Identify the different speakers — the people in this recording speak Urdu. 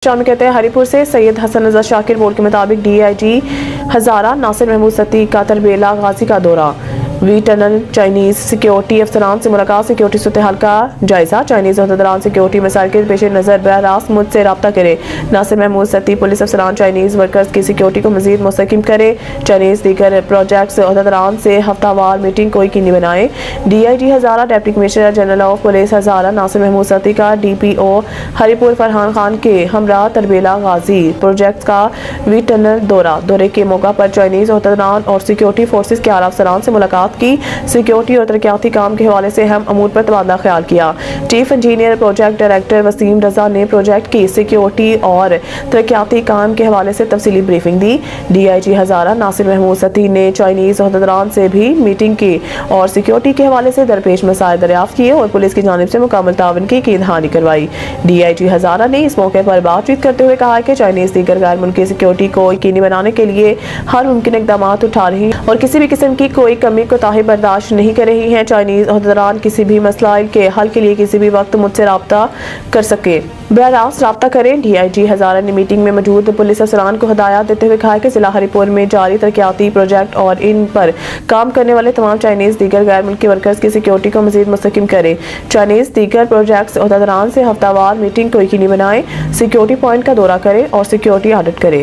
Speaker 1: شامل کہتے ہیں ہری پور سے سید حسن رضا شاکر بول کے مطابق D I G Hazara Nasir Mahmood Satti کا تربیلا غازی کا دورہ، وی ٹنل چائنیز سیکیورٹی افسران سے ملاقات، سیکیورٹی صورتحال کا جائزہ، چائنیز عہدیداران سیکیورٹی مسائل کے پیش نظر براہ راست مجھ سے رابطہ کرے، ناصر محمود ستی پولیس افسران چائنیز ورکرز کی سیکیورٹی کو مزید مستحکم کرے، چائنیز دیگر پروجیکٹس عہدیداران سے ہفتہ وار میٹنگ کو یقینی بنائے، D I G Hazara deputy commissioner general of police Hazara Nasir Mahmood Satti کا ڈی پی او ہری پور فرحان خان کے ہمراہ تربیلا غازی پروجیکٹ کا وی ٹنل دورے کے موقع پر چائنیز عہدیداران اور سیکیورٹی فورسز کے اعلیٰ افسران سے ملاقات کی، سیکیورٹی اور ترقیاتی کام کے حوالے سے اہم امور پر تبادلہ خیال کیا۔ Chief engineer project director Waseem Raza نے پروجیکٹ کی سیکیورٹی اور ترقیاتی کام کے حوالے سے تفصیلی briefing the. D I G Hazara Nasir Mahmood ستی نے چائنیز عہدیداران سے بھی میٹنگ کی اور سیکیورٹی کے حوالے سے درپیش مسائل دریافت کیے اور پولیس کی جانب سے مکمل تعاون کی یقین دہانی کروائی۔ ڈی آئی جی ہزارہ نے اس موقع پر بات چیت کرتے ہوئے کہا کہ چائنیز دیگر غیر ملکی سیکیورٹی کو یقینی بنانے کے لیے ہر ممکن اقدامات اٹھا رہی ہیں اور کسی بھی قسم کی کوئی کمی کوتاہی برداشت نہیں کر رہی ہیں۔ چائنیز عہدیداران کسی بھی مسائل کے حل کے لیے کسی بھی وقت مجھ سے رابطہ کر سکے، براہ راست رابطہ کریں۔ ڈی آئی جی ہزارہ نے میٹنگ میں موجود پولیس افسران کو ہدایات دیتے ہوئے کہا کہ ضلع ہری پور میں جاری ترقیاتی پروجیکٹ اور ان پر کام کرنے والے تمام چائنیز دیگر غیر ملکی ورکرز کی سیکیورٹی کو مزید مستحکم کریں، چائنیز دیگر پروجیکٹس عہدیداران سے ہفتہ وار میٹنگ کو یقینی بنائیں، سیکیورٹی پوائنٹ کا دورہ کریں اور سیکیورٹی آڈٹ کریں۔